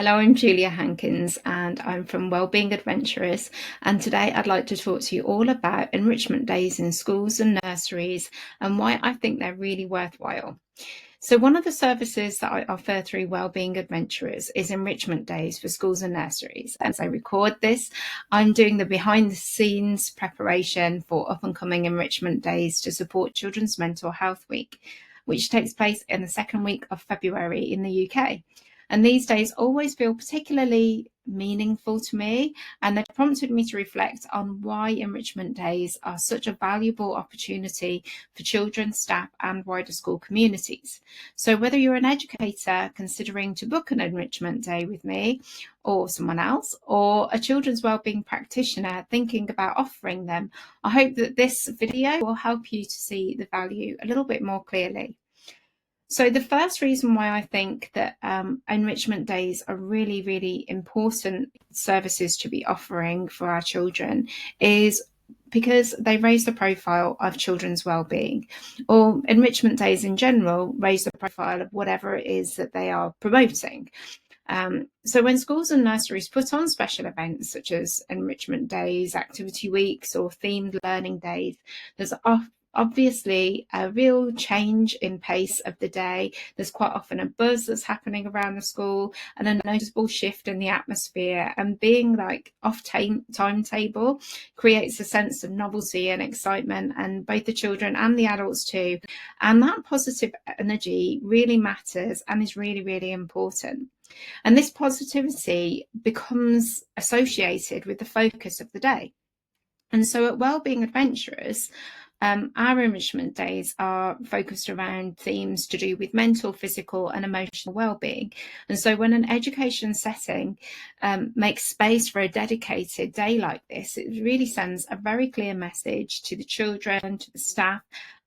Hello, I'm Julia Hankins and I'm from Wellbeing Adventurers, and today I'd like to talk to you all about enrichment days in schools and nurseries and why I think they're really worthwhile. So one of the services that I offer through Wellbeing Adventurers is enrichment days for schools and nurseries. As I record this, I'm doing the behind the scenes preparation for up and coming enrichment days to support Children's Mental Health Week, which takes place in the second week of February in the UK. And these days always feel particularly meaningful to me, and they've prompted me to reflect on why enrichment days are such a valuable opportunity for children, staff and wider school communities. So whether you're an educator considering to book an enrichment day with me or someone else, or a children's wellbeing practitioner thinking about offering them, I hope that this video will help you to see the value a little bit more clearly. So the first reason why I think that enrichment days are really, really important services to be offering for our children is because they raise the profile of children's well-being, or enrichment days in general raise the profile of whatever it is that they are promoting. So when schools and nurseries put on special events such as enrichment days, activity weeks or themed learning days, there's obviously a real change in pace of the day. There's quite often a buzz that's happening around the school and a noticeable shift in the atmosphere, and being like off timetable creates a sense of novelty and excitement, and both the children and the adults too. And that positive energy really matters and is really, really important. And this positivity becomes associated with the focus of the day. And so at Wellbeing Adventurers, our enrichment days are focused around themes to do with mental, physical and emotional well-being. And so when an education setting makes space for a dedicated day like this, it really sends a very clear message to the children, to the staff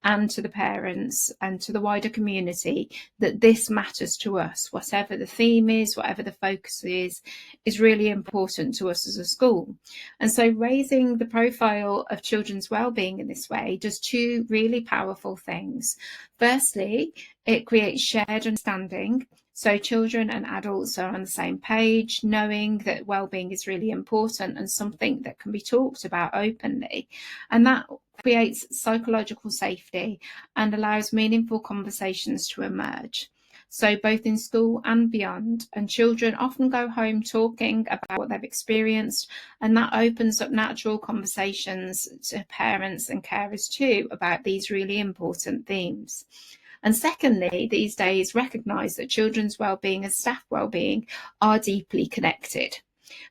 and to the parents and to the wider community that this matters to us. Whatever the theme is, whatever the focus is really important to us as a school. And so raising the profile of children's well-being in this way does two really powerful things. Firstly, it creates shared understanding. So children and adults are on the same page, knowing that well-being is really important and something that can be talked about openly. And that creates psychological safety and allows meaningful conversations to emerge. So both in school and beyond, and children often go home talking about what they've experienced, and that opens up natural conversations to parents and carers too about these really important themes. And secondly, these days recognise that children's wellbeing and staff wellbeing are deeply connected.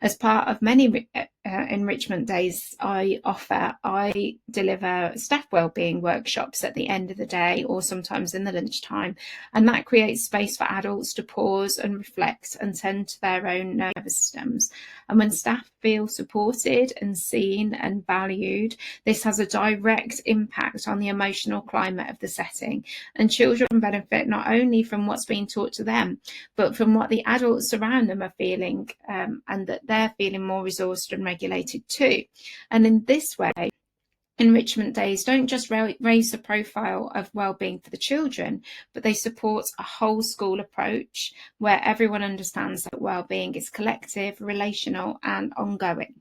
As part of many enrichment days I offer, I deliver staff wellbeing workshops at the end of the day or sometimes in the lunchtime, and that creates space for adults to pause and reflect and tend to their own nervous systems. And when staff feel supported and seen and valued, this has a direct impact on the emotional climate of the setting, and children benefit not only from what's being taught to them, but from what the adults around them are feeling, and that they're feeling more resourced and regulated too. And in this way, enrichment days don't just raise the profile of well-being for the children, but they support a whole school approach where everyone understands that well-being is collective, relational and ongoing.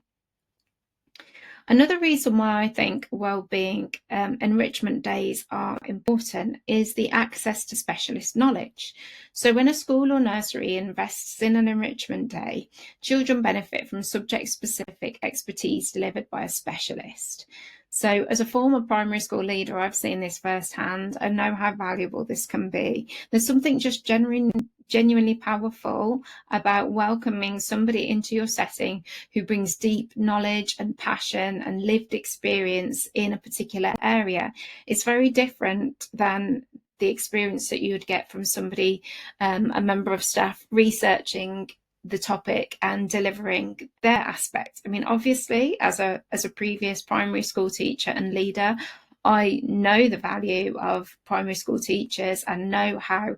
Another reason why I think wellbeing enrichment days are important is the access to specialist knowledge. So when a school or nursery invests in an enrichment day, children benefit from subject-specific expertise delivered by a specialist. So as a former primary school leader, I've seen this firsthand and know how valuable this can be. There's something just genuinely powerful about welcoming somebody into your setting who brings deep knowledge and passion and lived experience in a particular area. It's very different than the experience that you would get from somebody, a member of staff, researching the topic and delivering their aspect. I mean, obviously, as a previous primary school teacher and leader, I know the value of primary school teachers and know how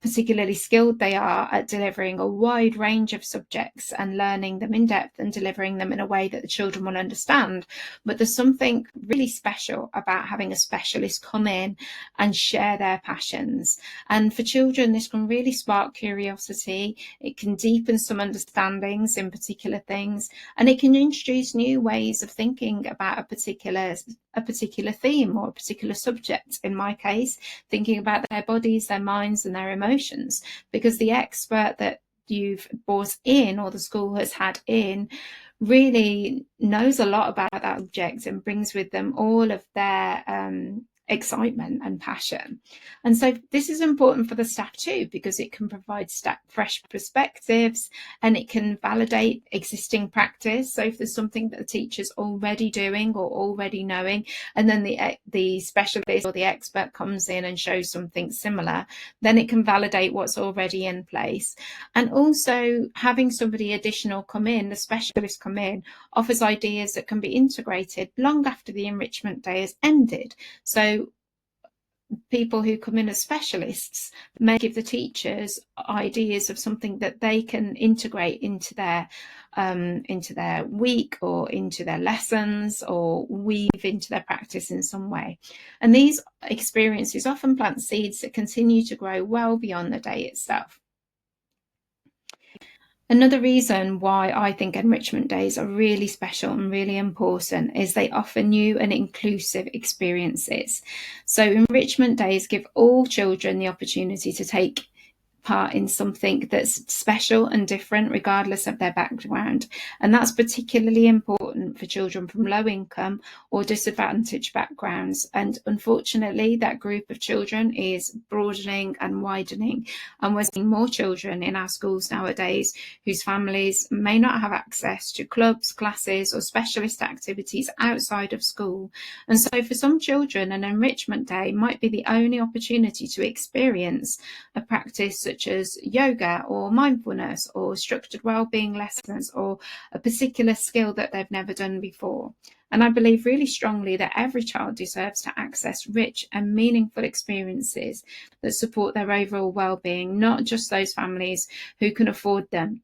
particularly skilled they are at delivering a wide range of subjects and learning them in depth and delivering them in a way that the children will understand. But there's something really special about having a specialist come in and share their passions. And for children, this can really spark curiosity. It can deepen some understandings in particular things, and it can introduce new ways of thinking about a particular theme or a particular subject. In my case, thinking about their bodies, their minds, and their emotions, because the expert that you've brought in or the school has had in really knows a lot about that subject and brings with them all of their excitement and passion. And so this is important for the staff too, because it can provide staff fresh perspectives and it can validate existing practice. So if there's something that the teacher's already doing or already knowing, and then the specialist or the expert comes in and shows something similar, then it can validate what's already in place. And also having somebody additional come in, the specialist come in, offers ideas that can be integrated long after the enrichment day has ended. So people who come in as specialists may give the teachers ideas of something that they can integrate into their week or into their lessons or weave into their practice in some way. And these experiences often plant seeds that continue to grow well beyond the day itself. Another reason why I think enrichment days are really special and really important is they offer new and inclusive experiences. So enrichment days give all children the opportunity to take part in something that's special and different regardless of their background, and that's particularly important for children from low income or disadvantaged backgrounds. And unfortunately that group of children is broadening and widening, and we're seeing more children in our schools nowadays whose families may not have access to clubs, classes or specialist activities outside of school. And so for some children an enrichment day might be the only opportunity to experience a practice such as yoga or mindfulness or structured wellbeing lessons or a particular skill that they've never done before. And I believe really strongly that every child deserves to access rich and meaningful experiences that support their overall well-being, not just those families who can afford them.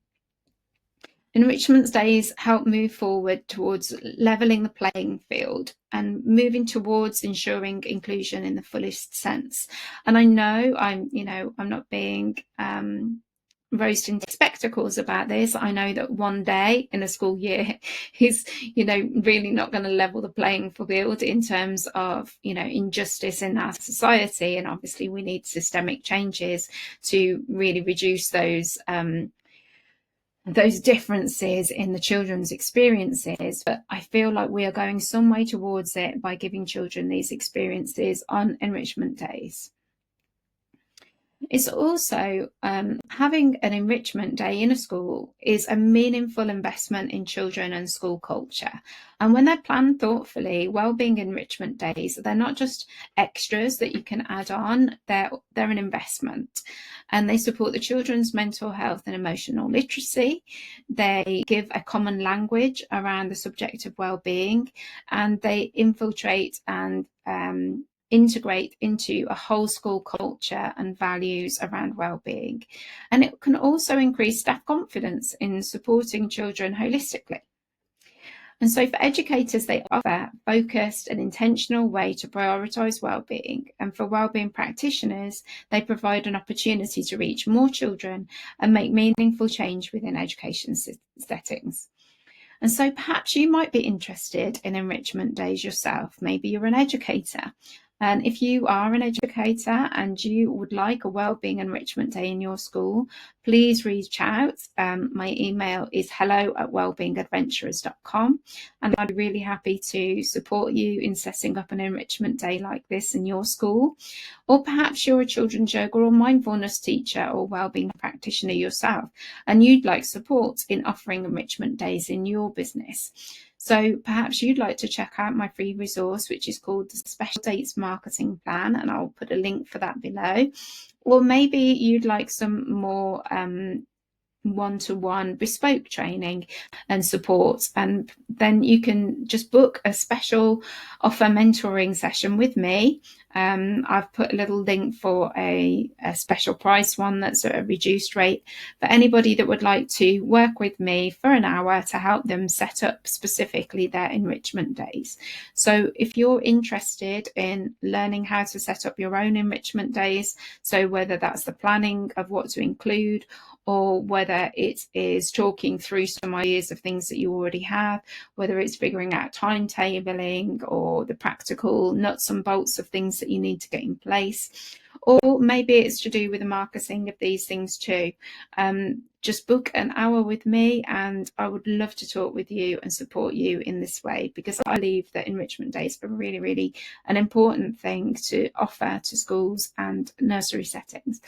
Enrichment days help move forward towards levelling the playing field and moving towards ensuring inclusion in the fullest sense. And I know I'm not being rose tinted spectacles about this. I know that one day in a school year is, really not going to level the playing field in terms of, injustice in our society. And obviously we need systemic changes to really reduce those differences in the children's experiences. But I feel like we are going some way towards it by giving children these experiences on enrichment days. It's also having an enrichment day in a school is a meaningful investment in children and school culture. And when they're planned thoughtfully, wellbeing enrichment days, they're not just extras that you can add on, they're an investment. And they support the children's mental health and emotional literacy. They give a common language around the subject of wellbeing, and they infiltrate and integrate into a whole school culture and values around wellbeing. And it can also increase staff confidence in supporting children holistically. And so for educators, they offer a focused and intentional way to prioritise wellbeing. And for wellbeing practitioners, they provide an opportunity to reach more children and make meaningful change within education settings. And so perhaps you might be interested in enrichment days yourself. Maybe you're an educator. And if you are an educator and you would like a wellbeing enrichment day in your school, please reach out. My email is hello@wellbeingadventurers.com, and I'd be really happy to support you in setting up an enrichment day like this in your school. Or perhaps you're a children's yoga or mindfulness teacher or wellbeing practitioner yourself, and you'd like support in offering enrichment days in your business. So perhaps you'd like to check out my free resource, which is called the Special Dates Marketing Plan, and I'll put a link for that below. Or maybe you'd like some more one-to-one bespoke training and support, and then you can just book a special offer mentoring session with me, I've put a little link for a special price one that's at a reduced rate for anybody that would like to work with me for an hour to help them set up specifically their enrichment days. So if you're interested in learning how to set up your own enrichment days, so whether that's the planning of what to include, or whether it is talking through some ideas of things that you already have, whether it's figuring out timetabling or the practical nuts and bolts of things that you need to get in place, or maybe it's to do with the marketing of these things too. Just book an hour with me and I would love to talk with you and support you in this way, because I believe that enrichment days are really, really an important thing to offer to schools and nursery settings.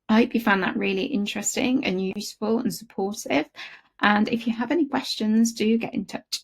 I hope you found that really interesting and useful and supportive. And if you have any questions, do get in touch.